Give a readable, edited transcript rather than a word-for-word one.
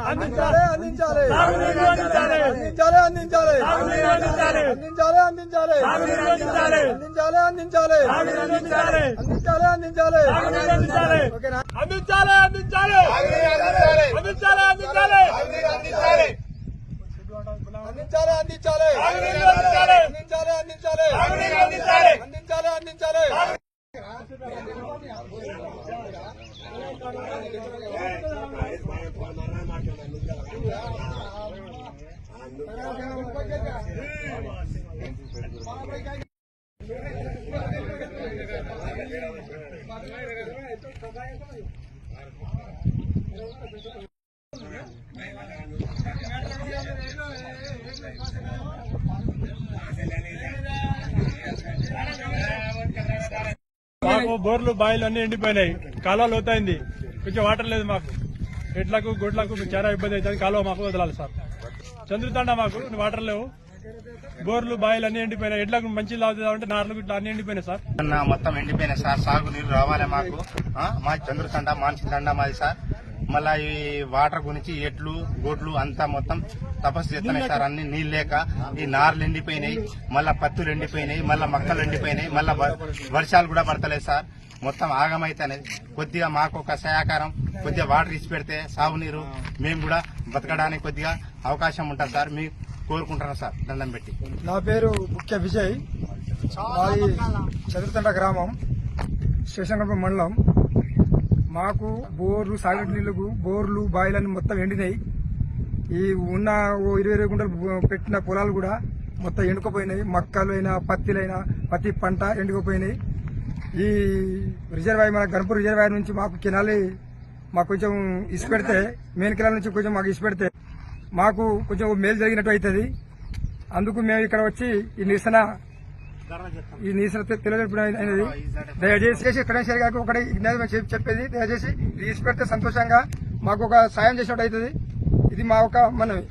అందించాలి అందించాలి అందించాలి అందించాలి అందించాలి అందించాలి అందించాలి అందించాలి అందించాలి అందించాలి అందించాలి అందించాలి అందించాలి అందించాలి అందించాలి ఓకేనా అందించాలి అందించాలి అందించాలి అందించాలి అందించాలి అందించాలి అందించాలి అందించాలి అందించాలి అందించాలి మాకు బోర్లు బాయిలు అన్ని ఎండిపోయినాయి. కాలువ లోతైంది, కొంచెం వాటర్ లేదు. మాకు ఎడ్లకు గొడ్లకు చాలా ఇబ్బంది అవుతుంది. కాలువ మాకు వదలాలి సార్. చంద్రుతండ మాకు వాటర్ లేవు. బోర్లు బాయిలు అన్ని ఎండిపోయినాయి. ఎడ్లకు మంచి లావుతామంటే నార్లు గిట్ల అన్ని ఎండిపోయినాయి సార్. మొత్తం ఎండిపోయినాయి సార్. సాగు నీరు రావాలి మాకు. మా చంద్రుతండ మానసి తండ మాది సార్. మళ్ళా ఈ వాటర్ గురించి ఎడ్లు గొడ్లు అంతా మొత్తం తపస్సు చేస్తున్నాయి సార్. అన్ని నీళ్ళు లేక ఈ నార్లు ఎండిపోయినాయి, మళ్ళా పత్తులు ఎండిపోయినాయి, మళ్ళా మొక్కలు ఎండిపోయినాయి, మళ్ళా వర్షాలు కూడా పడతలేదు సార్. మొత్తం ఆగమైతే కొద్దిగా మాకు ఒక సహకారం, కొద్దిగా వాటర్ ఇచ్చి పెడితే సాగునీరు మేము కూడా బతకడానికి కొద్దిగా అవకాశం ఉంటుంది సార్. మీకు కోరుకుంటున్నాను సార్, దండం పెట్టి. నా పేరు ముఖ్య విజయ్, మాది చదురుతండ గ్రామం, శేషంగపల్లి మండలం. మాకు బోర్లు, సాగటి నీళ్లకు బోర్లు, బాయిలన్నీ మొత్తం ఎండినాయి. ఈ ఉన్న 20 గుంటలు పెట్టిన పొలాలు కూడా మొత్తం ఎండుకుపోయినాయి. మక్కలైనా పత్తిలైనా ప్రతి పంట ఎండుకుపోయినాయి. ఈ రిజర్వాయర్, మన గణపూర్ రిజర్వాయర్ నుంచి మాకు కెనాలి మాకు కొంచెం ఇసి పెడితే, మెయిన్ కెనాల్ నుంచి కొంచెం మాకు ఇసి పెడితే మాకు కొంచెం మేలు జరిగినట్టు అవుతుంది. అందుకు మేము ఇక్కడ వచ్చి ఈ నిరసన తెలియజేయడం. దయచేసి కళాశాల గారికి ఒకటి చెప్పేది, దయచేసి తీసి పెడితే సంతోషంగా మాకు ఒక సాయం చేసినట్టు అవుతుంది. ఇది మా ఒక మనవి.